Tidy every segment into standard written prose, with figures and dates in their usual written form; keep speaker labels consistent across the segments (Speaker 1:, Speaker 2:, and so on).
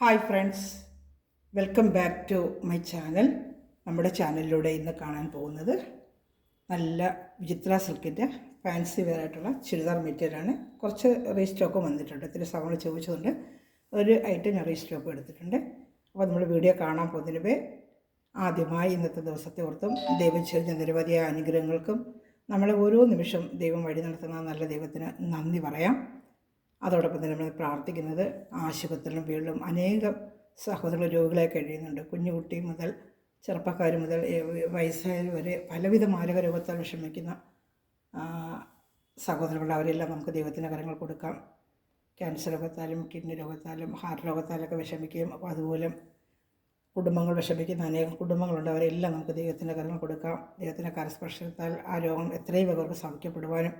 Speaker 1: Hi friends, welcome back to my channel. നമ്മുടെ ചാനലിലൂടെ ഇന്ന് കാണാൻ പോകുന്നത് നല്ല വിചിത്ര സിൽക്കിൻ്റെ ഫാൻസി വെയർ ആയിട്ടുള്ള ചുരിദാർ മെറ്റീരിയലാണ്. കുറച്ച് റീസ്റ്റോക്കും വന്നിട്ടുണ്ട്. ഇത്തിരി സമയം ചോദിച്ചതുകൊണ്ട് ഒരു ഐറ്റം ഞാൻ റീസ്റ്റോക്കും എടുത്തിട്ടുണ്ട്. അപ്പോൾ നമ്മൾ വീഡിയോ കാണാൻ പോകുന്നതിന് ആദ്യമായി ഇന്നത്തെ ദിവസത്തെ ഓർത്തും ദൈവം ചെറിയ നിരവധിയായ അനുഗ്രഹങ്ങൾക്കും നമ്മളെ ഓരോ നിമിഷം ദൈവം വഴി നടത്തുന്ന നല്ല ദൈവത്തിന് നന്ദി പറയാം. അതോടൊപ്പം തന്നെ നമ്മൾ പ്രാർത്ഥിക്കുന്നത് ആശുപത്രിയിലും വീട്ടിലും അനേകം സഹോദരങ്ങൾ രോഗികളായി കഴിയുന്നുണ്ട്. കുഞ്ഞുകുട്ടി മുതൽ ചെറുപ്പക്കാർ മുതൽ വയസ്സായവർ വരെ പലവിധ മാരക രോഗത്താൽ വിഷമിക്കുന്ന സഹോദരങ്ങൾ, അവരെല്ലാം നമുക്ക് ദൈവത്തിൻ്റെ കരങ്ങൾ കൊടുക്കാം. ക്യാൻസർ രോഗത്താലും കിഡ്നി രോഗത്താലും ഹാർട്ട് രോഗത്താലൊക്കെ വിഷമിക്കുകയും അപ്പോൾ അതുപോലെ കുടുംബങ്ങൾ വിഷമിക്കുന്ന അനേകം കുടുംബങ്ങളുണ്ട്. അവരെല്ലാം നമുക്ക് ദൈവത്തിൻ്റെ കരങ്ങൾ കൊടുക്കാം. ദൈവത്തിൻ്റെ കരസ്പർശത്താൽ ആ രോഗം എത്രയും അവർക്ക് സൗഖ്യപ്പെടുവാനും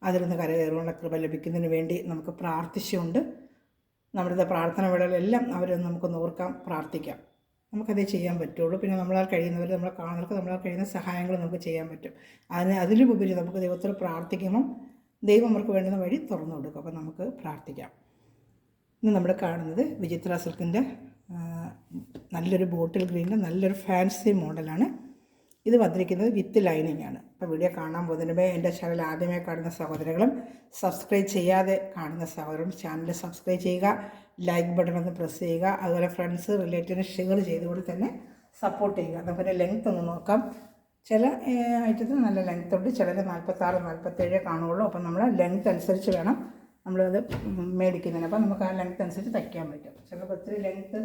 Speaker 1: അതിൽ നിന്ന് കരകയറുവാനുള്ള കൃപ ലഭിക്കുന്നതിന് വേണ്ടി നമുക്ക് പ്രാർത്ഥിച്ചുകൊണ്ട് നമ്മുടെ പ്രാർത്ഥന വേളകളെല്ലാം അവരെ നമുക്കൊന്ന് ഓർക്കാം, പ്രാർത്ഥിക്കാം. നമുക്കതേ ചെയ്യാൻ പറ്റുള്ളൂ. പിന്നെ നമ്മളാൽ കഴിയുന്നവർ, നമ്മളെ കാണുന്നവർക്ക് നമ്മളാൽ കഴിയുന്ന സഹായങ്ങൾ നമുക്ക് ചെയ്യാൻ പറ്റും. അതിലുപരി നമുക്ക് ദൈവത്തോട് പ്രാർത്ഥിക്കുമ്പം ദൈവം അവർക്ക് വേണ്ടുന്ന വഴി തുറന്നു കൊടുക്കും. അപ്പോൾ നമുക്ക് പ്രാർത്ഥിക്കാം. ഇന്ന് നമ്മൾ കാണുന്നത് വിചിത്ര സിൽക്കിൻ്റെ നല്ലൊരു ബോട്ടിൽ ഗ്രീനിൻ്റെ നല്ലൊരു ഫാൻസി മോഡലാണ്. ഇത് വന്നിരിക്കുന്നത് വിത്ത് ലൈനിങ് ആണ്. അപ്പോൾ വീഡിയോ കാണാൻ പോകുന്നതിന് എൻ്റെ ചാനൽ ആദ്യമായി കാണുന്ന സഹോദരങ്ങളും സബ്സ്ക്രൈബ് ചെയ്യാതെ കാണുന്ന സഹോദരനും ചാനൽ സബ്സ്ക്രൈബ് ചെയ്യുക, ലൈക്ക് ബട്ടൺ ഒന്ന് പ്രസ് ചെയ്യുക. അതുപോലെ ഫ്രണ്ട്സ് റിലേറ്റീവിന് ഷെയർ ചെയ്തുകൊണ്ട് തന്നെ സപ്പോർട്ട് ചെയ്യുക. നമുക്കതിൻ്റെ ലെങ്ത്ത് ഒന്ന് നോക്കാം. ചില ഐറ്റത്തിന് നല്ല ലെങ്ത്ത് ഉണ്ട്, ചിലത് 46, 47 കാണുകയുള്ളൂ. അപ്പം നമ്മൾ ലെങ്ത്ത് അനുസരിച്ച് വേണം നമ്മളത് മേടിക്കുന്നതിന്. അപ്പം നമുക്ക് ആ ലെങ്ത്ത് അനുസരിച്ച് തയ്ക്കാൻ പറ്റും. ചിലപ്പോൾ ഒത്തിരി ലെങ്ത്ത്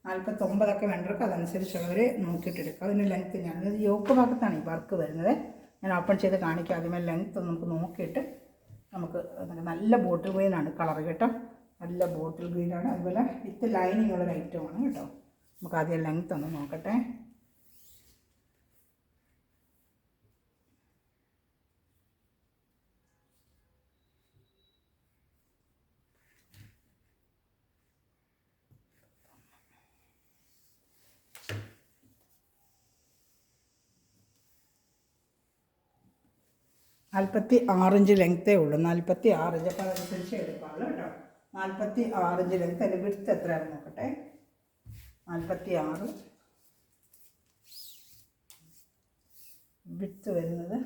Speaker 1: 49 വേണ്ടവർക്ക് അതനുസരിച്ചുള്ളവർ നോക്കിയിട്ടെടുക്കുക. അതിൻ്റെ ലെങ്ത്ത് ഞാനത് യോക്ക് ഭാഗത്താണ് ഈ വർക്ക് വരുന്നത്. ഞാൻ ഓപ്പൺ ചെയ്ത് കാണിക്കാം. ആദ്യമേ ലെങ്ത്ത് നമുക്ക് നോക്കിയിട്ട് നമുക്ക് നല്ല ബോട്ടിൽ ഗ്രീനാണ് കളർ കേട്ടോ. നല്ല ബോട്ടിൽ ഗ്രീനാണ്. അതുപോലെ വിത്ത് ലൈനിങ് ഉള്ളൊരു ഐറ്റമാണ് കേട്ടോ. നമുക്ക് ആദ്യം ലെങ്ത്ത് ഒന്ന് നോക്കട്ടെ. നാൽപ്പത്തി 6 ഇഞ്ച് ലെങ്ത്തേ ഉള്ളൂ. 46 ഇഞ്ച്. അപ്പോൾ അതനുസരിച്ച് എടുക്കാവുള്ളൂ കേട്ടോ. 46 ഇഞ്ച് ലെങ്ത്ത്. അതിൻ്റെ വിഡ്ത്ത് എത്രയാണെന്ന് നോക്കട്ടെ. 46 വിഡ്ത്ത് വരുന്നത്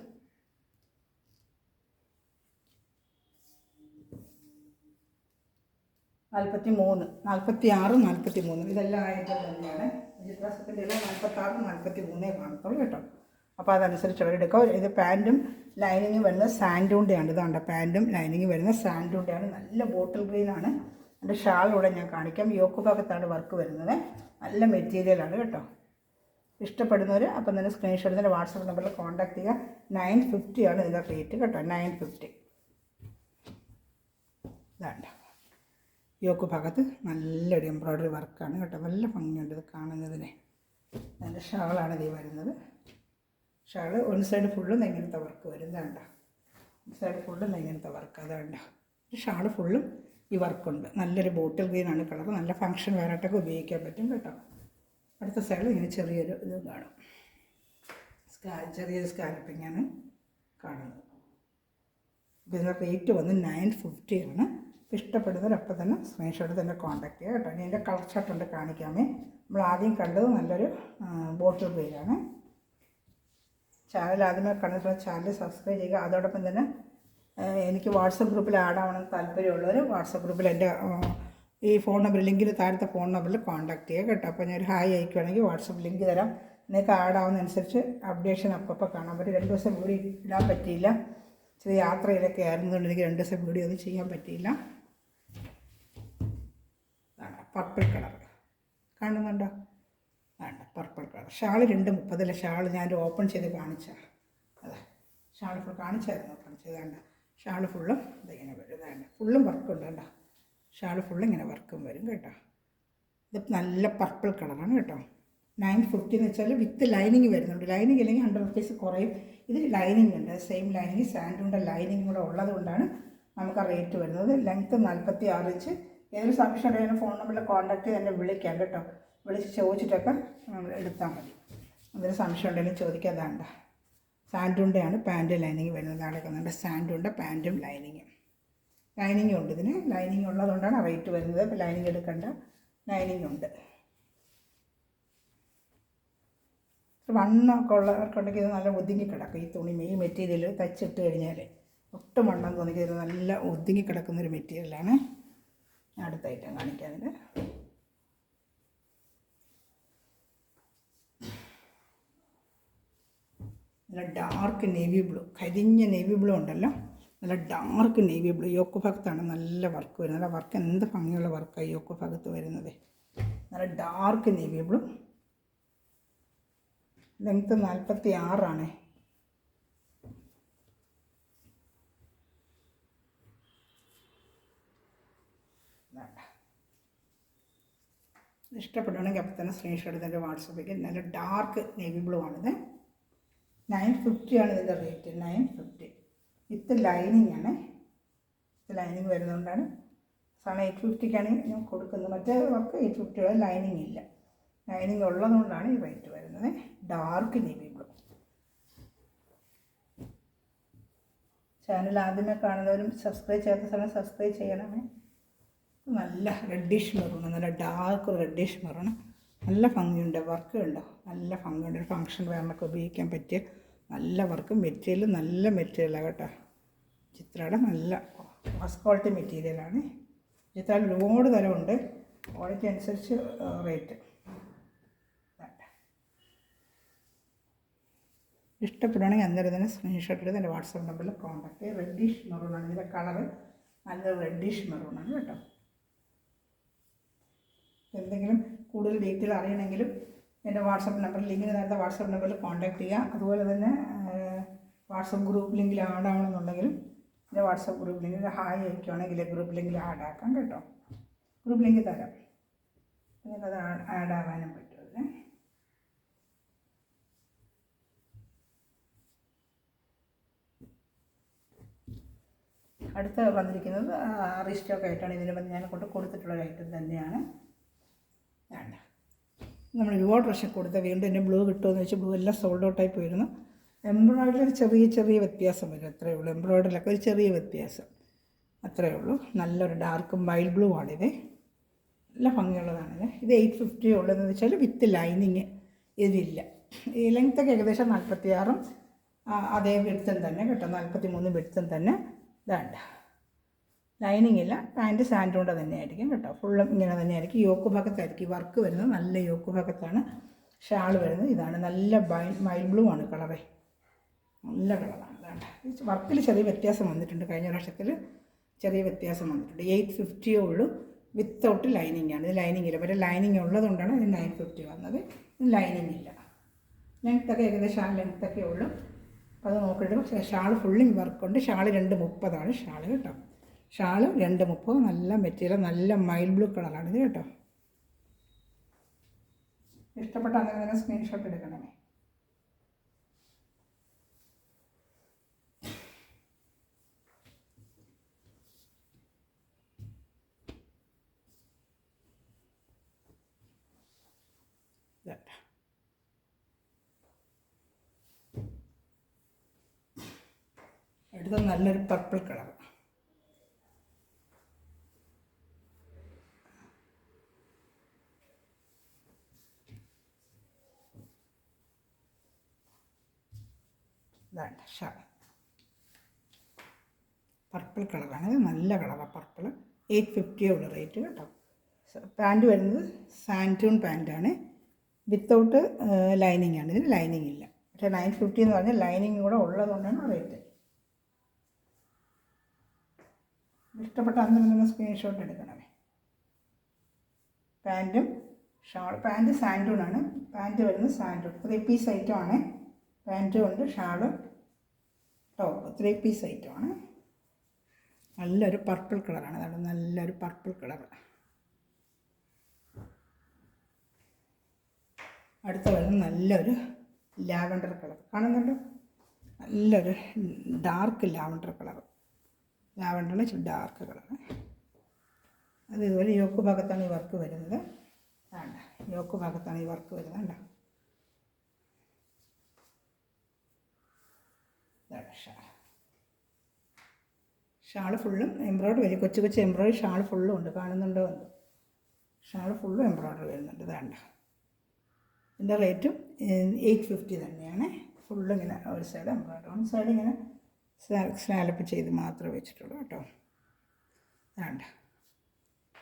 Speaker 1: 43, 46, 43 ഇതെല്ലാം ആയിട്ട് തന്നെയാണ്. വിചിത്രസിൽക്കിൻ്റെ എല്ലാം 46, 43 കാണത്തുള്ളൂ കേട്ടോ. അപ്പോൾ അതനുസരിച്ച് അവരെടുക്കുക. ഇത് പാൻറ്റും ലൈനിങ്ങും വരുന്നത് സാൻഡൂണ്ടെയാണ്. ഇതാണ്ട് പാൻറ്റും ലൈനിങ്ങും വരുന്നത് സാൻഡൂണ്ടെയാണ്. നല്ല ബോട്ടിൽ ഗ്രീനാണ്. എൻ്റെ ഷാളിലൂടെ ഞാൻ കാണിക്കാം. യോക്ക് ഭാഗത്താണ് വർക്ക് വരുന്നത്. നല്ല മെറ്റീരിയലാണ് കേട്ടോ. ഇഷ്ടപ്പെടുന്നവർ അപ്പം തന്നെ സ്ക്രീൻഷോട്ട് തന്നെ വാട്സപ്പ് നമ്പറിൽ കോൺടാക്ട് ചെയ്യുക. 950 ആണ് ഇതിൻ്റെ റേറ്റ് കേട്ടോ. 950. ഇതാണ്ട യോക്ക് ഭാഗത്ത് നല്ലൊരു എംബ്രോയ്ഡറി വർക്കാണ് കേട്ടോ. നല്ല ഭംഗിയുണ്ട് ഇത് കാണുന്നതിന്. അതിൻ്റെ ഷാളാണ് ഇത് വരുന്നത്. ഷാള് ഒരു സൈഡ് ഫുള്ളും ഇങ്ങനത്തെ വർക്ക് വരും. ഇതാണ്ട ഒരു സൈഡ് ഫുള്ളും ഇങ്ങനത്തെ വർക്ക്. അതാണ്ട ഷാള് ഫുള്ളും ഈ വർക്കുണ്ട്. നല്ലൊരു ബോട്ടിൽ ഗ്രീനാണ് കളർ. നല്ല ഫങ്ഷൻ വേറായിട്ടൊക്കെ ഉപയോഗിക്കാൻ പറ്റും കേട്ടോ. അടുത്ത സൈഡിൽ ഇങ്ങനെ ചെറിയൊരു ഇത് കാണും. ചെറിയൊരു സ്കാൽപ്പിങ്ങാണ് കാണുന്നത്. ഇതിൻ്റെ റേറ്റ് വന്ന് 950 ആണ്. ഇഷ്ടപ്പെടുന്നവരപ്പം തന്നെ സ്ക്രീൻഷോട്ട് തന്നെ കോൺടാക്ട് ചെയ്യുക കേട്ടോ. ഇനി എൻ്റെ കളർ ഷർട്ടുണ്ട് കാണിക്കാമേ. നമ്മൾ ആദ്യം കണ്ടത് നല്ലൊരു ബോട്ടിൽ ഗ്രീനാണ്. ചാനൽ ആദ്യമേ കണ്ടിട്ടുള്ള ചാനൽ സബ്സ്ക്രൈബ് ചെയ്യുക. അതോടൊപ്പം തന്നെ എനിക്ക് വാട്സപ്പ് ഗ്രൂപ്പിൽ ആഡ് ആവണമെന്ന് താല്പര്യമുള്ളവർ വാട്സപ്പ് ഗ്രൂപ്പിൽ എൻ്റെ ഈ ഫോൺ നമ്പർ ലിങ്കിൽ താഴത്തെ ഫോൺ നമ്പറിൽ കോൺടാക്ട് ചെയ്യുക കേട്ടോ. അപ്പോൾ ഞാൻ ഹായ് അയക്കുകയാണെങ്കിൽ വാട്സപ്പ് ലിങ്ക് തരാം. നിങ്ങൾക്ക് ആഡ് ആവുന്നതനുസരിച്ച് അപ്ഡേഷൻ അപ്പോൾ കാണാൻ പറ്റും. 2 ദിവസം വീഡിയോ ഇടാൻ പറ്റിയില്ല. ചെറിയ യാത്രയിലൊക്കെ ആയിരുന്നുകൊണ്ട് എനിക്ക് 2 ദിവസം വീഡിയോ ഒന്നും ചെയ്യാൻ പറ്റിയില്ല. പർപ്പിൾ കളർ കാണുന്നുണ്ടോ? വേണ്ട പർപ്പിൾ കളർ. ഷാള് 230. ഷാള് ഞാൻ ഓപ്പൺ ചെയ്ത് കാണിച്ചാൽ അതെ ഷാള് ഫുൾ കാണിച്ചായിരുന്നു. ഓപ്പൺ ചെയ്ത് വേണ്ട ഷാള് ഫുള്ളും ഇതിങ്ങനെ വരും. വേണ്ട ഫുള്ളും വർക്കുണ്ട് വേണ്ട. ഷാള് ഫുള്ളും ഇങ്ങനെ വർക്കും വരും കേട്ടോ. ഇത് നല്ല പർപ്പിൾ കളറാണ് കേട്ടോ. 950 എന്ന് വെച്ചാൽ വിത്ത് ലൈനിങ് വരുന്നുണ്ട്. ലൈനിങ് ഇല്ലെങ്കിൽ 100 rupees കുറയും. ഇത് ലൈനിങ് ഉണ്ട്. സെയിം ലൈനിങ് സാൻഡൂൻ്റെ ലൈനിങ് കൂടെ ഉള്ളത് കൊണ്ടാണ് നമുക്ക് ആ റേറ്റ് വരുന്നത്. Length 46 inch. ഏതൊരു സംശയം ഉണ്ടെങ്കിലും ഫോൺ നമ്പറിൽ കോൺടാക്ട് ചെയ്ത് എന്നെ വിളിക്കാം കേട്ടോ. വിളിച്ച് ചോദിച്ചിട്ടൊക്കെ എടുത്താൽ മതി. എന്തൊരു സംശയം ഉണ്ടെങ്കിലും ചോദിക്കാതാണ്ട. സാൻഡൂണ്ടെയാണ് പാൻറ്റ് ലൈനിങ് വരുന്നത്. അവിടെ കാണുന്നുണ്ട് സാൻഡൂണ്ട പാൻറ്റും ലൈനിങ്ങും. ലൈനിങ് ഉണ്ട് ഇതിന്. ലൈനിങ് ഉള്ളതുകൊണ്ടാണ് റേറ്റ് വരുന്നത്. അപ്പോൾ ലൈനിങ് എടുക്കേണ്ട. ലൈനിങ് ഉണ്ട്. വണ്ണമൊക്കെ ഉള്ളവർക്കുണ്ടെങ്കിൽ ഇത് നല്ല ഒതുങ്ങി കിടക്കും. ഈ തുണി ഈ മെറ്റീരിയൽ തച്ചിട്ട് കഴിഞ്ഞാൽ ഒട്ടും വണ്ണം തോന്നിക്കുക. ഇത് നല്ല ഒതുങ്ങി കിടക്കുന്നൊരു മെറ്റീരിയലാണ്. അടുത്ത ഐറ്റം കാണിക്കാം. അതിൻ്റെ നല്ല ഡാർക്ക് നേവി ബ്ലൂ, കരിഞ്ഞ നേവി ബ്ലൂ ഉണ്ടല്ലോ, നല്ല ഡാർക്ക് നേവി ബ്ലൂ. യോക്ക് ഭാഗത്താണ് നല്ല വർക്ക് വരുന്നത്. നല്ല വർക്ക്, എന്ത് ഭംഗിയുള്ള വർക്കാണ് യോക്ക് ഭാഗത്ത് വരുന്നത്. നല്ല ഡാർക്ക് നേവി ബ്ലൂ. ലെങ്ത്ത് 46 ഇഷ്ടപ്പെടുകയാണെങ്കിൽ അപ്പോൾ തന്നെ സ്ക്രീൻഷോട്ട് എടുത്തിട്ട് വാട്സപ്പിലേക്ക്. നല്ല ഡാർക്ക് നേവി ബ്ലൂ ആണിത്. 950 ആണ് ഇതിൻ്റെ റേറ്റ്. 950 വിത്ത് ലൈനിങ് ആണ്. വിത്ത് ലൈനിങ് വരുന്നതുകൊണ്ടാണ് സാധനം 850ക്കാണ് ഞാൻ കൊടുക്കുന്നത്. മറ്റേ വർക്ക് 850 ലൈനിങ് ഇല്ല. ലൈനിങ് ഉള്ളതുകൊണ്ടാണ് ഈ റേറ്റ് വരുന്നത്. Dark navy blue. ചാനൽ ആദ്യമേ കാണുന്നവരും സബ്സ്ക്രൈബ് ചെയ്യാത്ത സമയം സബ്സ്ക്രൈബ് ചെയ്യണമേ. നല്ല റെഡിഷ് മെറൂൺ, നല്ല ഡാർക്ക് റെഡിഷ് മെറൂൺ. നല്ല ഭംഗിയുണ്ട്, വർക്ക് ഉണ്ടോ, നല്ല ഭംഗിയുണ്ട്. ഒരു ഫംഗ്ഷൻ വേറൊക്കെ ഉപയോഗിക്കാൻ പറ്റിയ നല്ല വർക്ക്. മെറ്റീരിയൽ നല്ല മെറ്റീരിയലാണ് കേട്ടോ. ചിത്രയുടെ നല്ല ഫസ്റ്റ് ക്വാളിറ്റി മെറ്റീരിയലാണ്. ചിത്രയിൽ ഒരുപാട് തരമുണ്ട്. ക്വാളിറ്റി അനുസരിച്ച് റേറ്റ്. ഇഷ്ടപ്പെടുകയാണെങ്കിൽ അന്നേരം തന്നെ സ്ക്രീൻഷോട്ട് എടുത്ത് എൻ്റെ വാട്സാപ്പ് നമ്പറിൽ കോൺടാക്ട് ചെയ്യുക. റെഡിഷ് മെറൂണാണ് ഇതിൻ്റെ കളറ്. നല്ല റെഡിഷ് മെറൂണാണ് കേട്ടോ. എന്തെങ്കിലും കൂടുതൽ ഡീറ്റെയിൽ അറിയണമെങ്കിലും എൻ്റെ വാട്സപ്പ് നമ്പറിൽ, ലിങ്കിന് നേരത്തെ വാട്സപ്പ് നമ്പറിൽ കോൺടാക്ട് ചെയ്യുക. അതുപോലെ തന്നെ വാട്സപ്പ് ഗ്രൂപ്പ് ലിങ്കിൽ ആഡ് ആവണമെന്നുണ്ടെങ്കിലും എൻ്റെ വാട്സപ്പ് ഗ്രൂപ്പ് ലിങ്കിൽ ഹായ് അയക്കുകയാണെങ്കിൽ ഗ്രൂപ്പ് ലിങ്കിൽ ആഡ് ആക്കാം കേട്ടോ. ഗ്രൂപ്പ് ലിങ്ക് തരാം, നിങ്ങൾക്കത് ആഡ് ആവാനും പറ്റും. അതിന് അടുത്ത വന്നിരിക്കുന്നത് റീസ്റ്റോക്ക് ആയിട്ടാണ്. ഇതിന് ഞാൻ കൊടുത്തിട്ടുള്ളൊരു ഐറ്റം തന്നെയാണ്. വേണ്ട, നമ്മൾ ഒരുപാട് പ്രാവശ്യം കൊടുത്താൽ വീണ്ടും എൻ്റെ ബ്ലൂ കിട്ടുമെന്ന് വെച്ചാൽ ബ്ലൂ എല്ലാം സോൾഡ് ഔട്ടായി പോയിരുന്നു. എംബ്രോയ്ഡറി ചെറിയ വ്യത്യാസം വരും, അത്രയേ ഉള്ളൂ. എംബ്രോയ്ഡറിലൊക്കെ ഒരു ചെറിയ വ്യത്യാസം, അത്രയേ ഉള്ളൂ. നല്ലൊരു ഡാർക്ക് മൈൽഡ് ബ്ലൂ ആണിത്. നല്ല ഭംഗിയുള്ളതാണിത്. ഇത് 850 ഉള്ളതെന്ന് വെച്ചാൽ വിത്ത് ലൈനിങ് ഇതില്ല. ഈ ലെങ്ത്തൊക്കെ ഏകദേശം 46 അതേ വിടുത്തും തന്നെ കേട്ടോ. 43 വിടുത്തും തന്നെ. ഇതാണ്ട ലൈനിങ് ഇല്ല. പാൻറ്റ് സാൻഡോണ്ട തന്നെയായിരിക്കും കേട്ടോ. ഫുള്ളും ഇങ്ങനെ തന്നെയായിരിക്കും. യോക്ക് ഭാഗത്തായിരിക്കും വർക്ക് വരുന്നത്. നല്ല യോക്ക് ഭാഗത്താണ് ഷാൾ വരുന്നത്. ഇതാണ് നല്ല മൈൽഡ് ബ്ലൂ ആണ് കളറേ. നല്ല കളറാണ്. അതാണ് വർക്കിൽ ചെറിയ വ്യത്യാസം വന്നിട്ടുണ്ട്. കഴിഞ്ഞ പ്രാവശ്യത്തിൽ ചെറിയ വ്യത്യാസം വന്നിട്ടുണ്ട്. 850 ഉള്ളൂ. വിത്തൗട്ട് ലൈനിങ് ആണ്. ഇത് ലൈനിങ് ഇല്ല. പക്ഷേ ലൈനിങ് ഉള്ളതുകൊണ്ടാണ് ഇത് 950 വന്നത്. ഇത് ലൈനിങ് ഇല്ല. ലെങ്ത്തൊക്കെ ഏകദേശം ആ ലെങ്ത്തൊക്കെ ഉള്ളൂ. അപ്പോൾ അത് നോക്കിയിട്ട് ഷാൾ ഫുള്ളിങ് വർക്കുണ്ട്. ഷാൾ 230 ഷാൾ കേട്ടോ. ഷാൾ 230. നല്ല മെറ്റീരിയൽ, നല്ല മൈൽഡ് ബ്ലൂ കളറാണിത് കേട്ടോ. ഇഷ്ടപ്പെട്ട അങ്ങനെ തന്നെ സ്ക്രീൻഷോട്ട് എടുക്കണമേ. അടുത്ത നല്ലൊരു പർപ്പിൾ കളർ. ഇതാണ് ഷാൾ. പർപ്പിൾ കളറാണ്. നല്ല കളറാണ് പർപ്പിൾ. 850 ഉള്ള റേറ്റ് കേട്ടോ. പാൻറ്റ് വരുന്നത് സാൻറ്റൂൺ പാൻറ്റാണ്. വിത്തൗട്ട് ലൈനിങ് ആണ്. ഇതിന് ലൈനിങ് ഇല്ല. പക്ഷേ 950 എന്ന് പറഞ്ഞാൽ ലൈനിങ് കൂടെ ഉള്ളതുകൊണ്ടാണ് റേറ്റ്. ഇഷ്ടപ്പെട്ട അന്ന് നിങ്ങൾ സ്ക്രീൻഷോട്ട് എടുക്കണമേ. പാൻറ്റും ഷാൾ. പാൻറ്റ് സാൻറ്റൂണാണ്. പാൻറ്റ് വരുന്നത് സാൻറ്റൂൺ 3 പീസ് ഐറ്റമാണ്. പാൻറ്റും ഉണ്ട്, ഷാളും ടോപ്പ് 3 പീസ് ഐറ്റമാണ്. നല്ലൊരു പർപ്പിൾ കളറാണ്. അതാണ് നല്ലൊരു പർപ്പിൾ കളർ. അടുത്ത വരുന്നത് നല്ലൊരു ലാവൻഡർ കളർ. കാണുന്നുണ്ടോ? നല്ലൊരു ഡാർക്ക് ലാവൻഡർ കളർ. ലാവൻഡറിന് ഇച്ചിരി ഡാർക്ക് കളറ്. അത് ഇതുപോലെ യോക്ക് ഭാഗത്താണ് ഈ വർക്ക് വരുന്നത്. വേണ്ട, യോക്ക് ഭാഗത്താണ് ഈ വർക്ക് വരുന്നത്. കണ്ടോ? ഷാൾ ഫുള്ളും എംബ്രോയ്ഡറി വരും. കൊച്ചു കൊച്ചു എംബ്രോയ്ഡറി ഷാൾ ഫുള്ളും ഉണ്ട്. കാണുന്നുണ്ടോ എന്തോ? ഷാൾ ഫുള്ളും എംബ്രോയ്ഡറി വരുന്നുണ്ട്. ഇതാണ്ട ഇതിൻ്റെ റേറ്റും 850 തന്നെയാണ്. ഫുള്ള് ഇങ്ങനെ ഒരു സൈഡ് എംബ്രോയ്ഡറി, ഒരു സൈഡ് ഇങ്ങനെ സ്നാലപ്പ് ചെയ്ത് മാത്രമേ വെച്ചിട്ടുള്ളൂ കേട്ടോ. വേണ്ട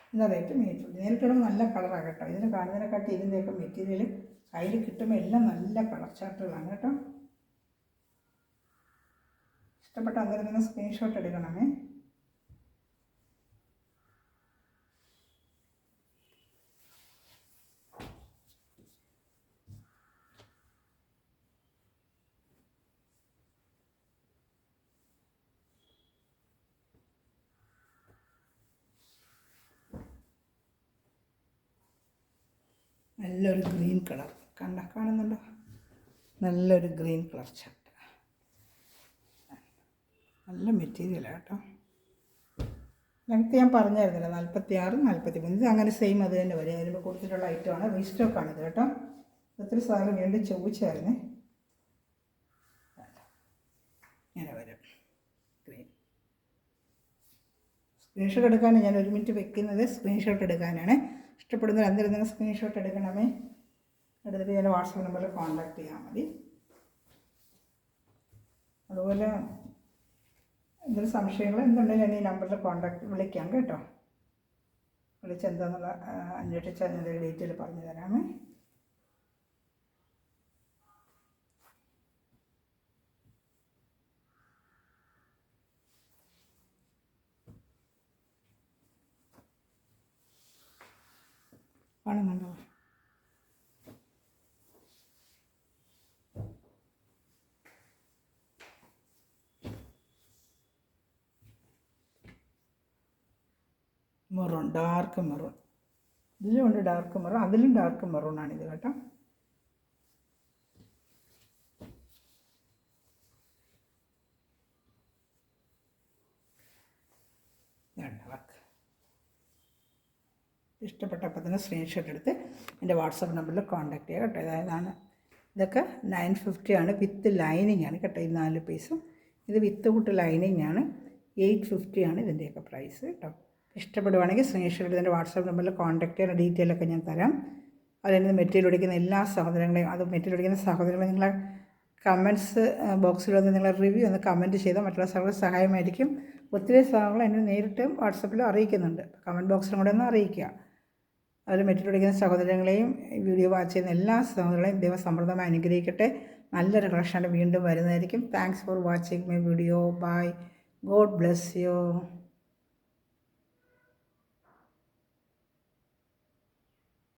Speaker 1: ഇതിൻ്റെ റേറ്റ് 850. നേരിട്ടുള്ള നല്ല കളറാണ് കേട്ടോ. ഇതിന് കാണുന്നതിനെക്കാട്ടി ഇതിൻ്റെയൊക്കെ മെറ്റീരിയൽ കയ്യിൽ കിട്ടുമ്പോൾ എല്ലാം നല്ല കളർ ചാർട്ടുകളാണ് കേട്ടോ. ഇഷ്ടപ്പെട്ട അന്നേരം തന്നെ സ്ക്രീൻഷോട്ട് എടുക്കണമേ. നല്ലൊരു ഗ്രീൻ കളർ കാണുന്നുണ്ടോ? നല്ലൊരു ഗ്രീൻ കളർ ഷർട്ട്, നല്ല മെറ്റീരിയലാണ് കേട്ടോ. ലെങ്ത്ത് ഞാൻ പറഞ്ഞായിരുന്നില്ല, 46, 43. ഇത് അങ്ങനെ സെയിം അത് തന്നെ വരും. അതിന് കൊടുത്തിട്ടുള്ള ഐറ്റമാണ്, റീസ്റ്റോക്കാണിത് കേട്ടോ. ഒത്തിരി സാധനം വീണ്ടും ചോദിച്ചായിരുന്നേ. ഇങ്ങനെ വരും ഗ്രീൻ. സ്ക്രീൻഷോട്ട് എടുക്കാനാണ് ഞാൻ 1 മിനിറ്റ് വെക്കുന്നത്, സ്ക്രീൻഷോട്ട് എടുക്കാനാണ്. ഇഷ്ടപ്പെടുന്നവർ എന്തിരുന്ന സ്ക്രീൻഷോട്ട് എടുക്കണമേ. എടുത്തിട്ട് ഞാൻ വാട്സപ്പ് നമ്പറിൽ കോൺടാക്റ്റ് ചെയ്യാൻ മതി. അതുപോലെ എന്തെങ്കിലും സംശയങ്ങൾ എന്തുണ്ടെങ്കിലും ഞാൻ ഈ നമ്പറിൽ വിളിക്കാം കേട്ടോ. വിളിച്ചെന്താന്നുള്ള അന്വേഷിച്ചാൽ ഞാൻ ഡീറ്റെയിൽ പറഞ്ഞു തരാമേ. കാണുന്നുണ്ടോ? Maroon, dark maroon. ഇതിലും ഉണ്ട് ഡാർക്ക് മെറൂൺ, അതിലും ഡാർക്ക് മെറൂണാണിത് കേട്ടോ. വർക്ക് ഇഷ്ടപ്പെട്ടപ്പോൾ തന്നെ സ്ക്രീൻഷോട്ട് എടുത്ത് എൻ്റെ വാട്സപ്പ് നമ്പറിൽ കോൺടാക്റ്റ് ചെയ്യുക കേട്ടോ. അതായതാണ് ഇതൊക്കെ 950 ആണ്, വിത്ത് ലൈനിങ് ആണ് കേട്ടോ. ഈ 4 പീസും ഇത് വിത്ത് കൂട്ട് ലൈനിങ് ആണ്. 850 ആണ് ഇതിൻ്റെയൊക്കെ പ്രൈസ് കേട്ടോ. ഇഷ്ടപ്പെടുവാണെങ്കിൽ സ്ക്രീൻഷോട്ട് എടുത്ത് എൻ്റെ വാട്സപ്പ് നമ്പറിൽ കോൺടാക്റ്റ് ചെയ്യുന്ന ഡീറ്റെയിലൊക്കെ ഞാൻ തരാം. അതിൽ നിന്ന് മെറ്റീരിയൽ ഒടിക്കുന്ന എല്ലാ സഹോദരങ്ങളെയും, അത് മെറ്റീരിയൽ ഒടിക്കുന്ന സഹോദരങ്ങളെ നിങ്ങളെ കമൻറ്റ്സ് ബോക്സിൽ വന്ന് നിങ്ങളെ റിവ്യൂ ഒന്ന് കമൻറ്റ് ചെയ്താൽ മറ്റുള്ള സഹോദരങ്ങൾക്ക് സഹായമായിരിക്കും. ഒത്തിരി സഹോദരങ്ങൾ എന്നെ നേരിട്ടും വാട്സപ്പിലും അറിയിക്കുന്നുണ്ട്. കമൻറ്റ് ബോക്സിലും കൂടെ ഒന്ന് അറിയിക്കുക. അതിൽ മെറ്റീരിയൽ ഒടിക്കുന്ന സഹോദരങ്ങളെയും വീഡിയോ വാച്ച് ചെയ്യുന്ന എല്ലാ സഹോദരങ്ങളെയും ദൈവം സമൃദ്ധമായി അനുഗ്രഹിക്കട്ടെ. നല്ലൊരു കളക്ഷനാണ് വീണ്ടും വരുന്നതായിരിക്കും. Thanks for watching my video. Bye. God bless U.